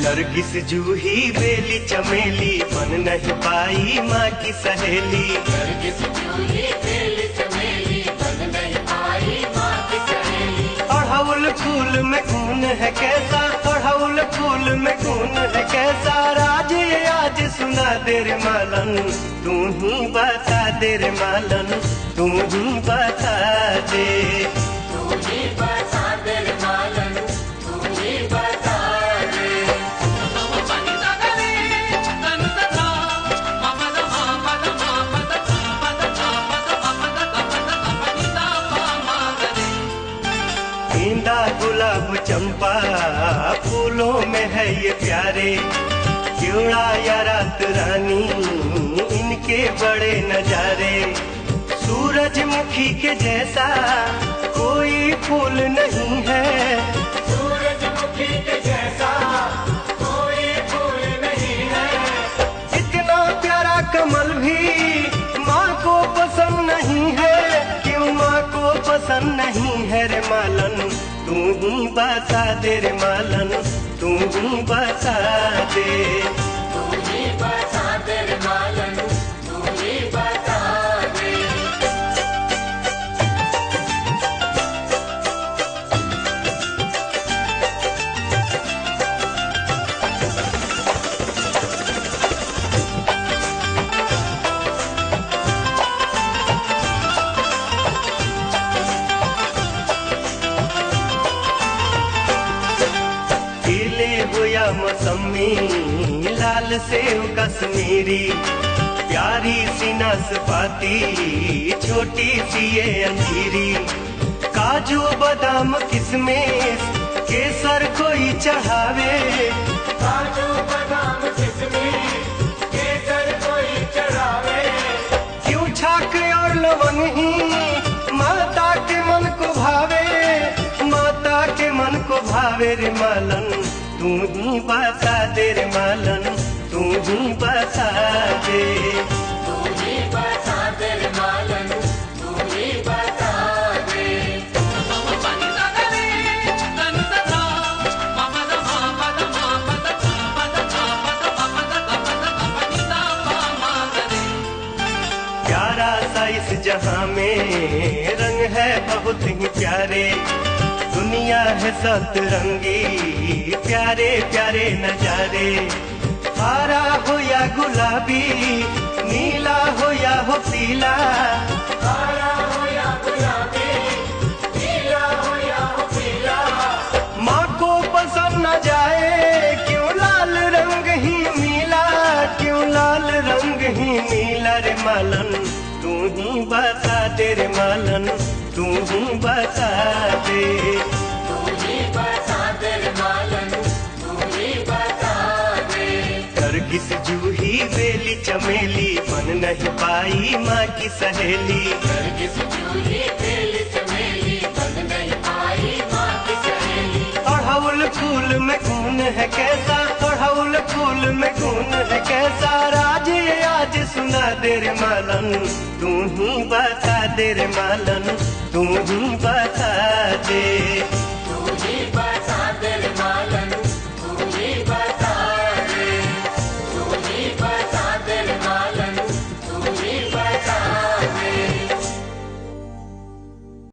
नरगिस जूही बेली चमेली बन नहीं पाई माँ की सहेली। नरगिस जूही बेली चमेली बन नहीं पाई माँ की सहेली। अड़हुल फूल में खून है कैसा, अड़हुल फूल में खून है कैसा, राज ये आज सुना दे रे मालन, तू ही बता दे रे मालन, तू ही बता दे। तू ही बता दे रे मालन, तू ही बता दे। गेंदा गुलाब चंपा फूलों में है ये प्यारे, क्योड़ा या रात रानी इनके बड़े नजारे। सूरजमुखी के जैसा कोई फूल नहीं है, सूरजमुखी के जैसा कोई फूल नहीं है। इतना प्यारा कमल भी माँ को पसंद नहीं है, क्यों माँ को पसंद नहीं है रे मालन, तू ही बता दे रे मालन, तू ही बता दे। तू ही बता दे रे मालन, तू ही बता दे। केले हो या मौसमी लाल सेव कश्मीरी, प्यारी सी नाशपाती छोटी सी ये अंजीरी, काजू बादाम किशमिश केसर कोई चढ़ावे, काजू बादाम किशमिश केसर कोई चढ़ावे। क्यों छाक और लवंग ही माता के मन को भावे, माता के मन को भावे रे मालन, तू ही बता दे रे मालन, तू ही बता दे। तू ही बता दे रे मालन, तू ही बता दे। प्यारा सा इस जहां में रंग है बहुत ही प्यारे, दुनिया है सतरंगी प्यारे प्यारे नजारे। हरा हो या गुलाबी, नीला हो या हो पीला, हरा हो या गुलाबी, नीला हो या हो पीला, माँ को पसंद न जाए क्यों लाल रंग ही नीला, क्यों लाल रंग ही नीला रे मालन, तू ही बता दे रे मालन, तू ही बता दे। तू ही बता दे रे मालन, तू ही बता दे। नरगिस जूही बेली चमेली बन नहीं पाई माँ की सहेली। नरगिस जूही बेली चमेली बन नहीं पाई माँ की सहेली। अड़हुल फूल में खून है कैसा, अड़हुल फूल में खून है कैसा, राज ये आज सुना दे रे मालन, तू ही बता दे रे मालन, तू ही बता दे।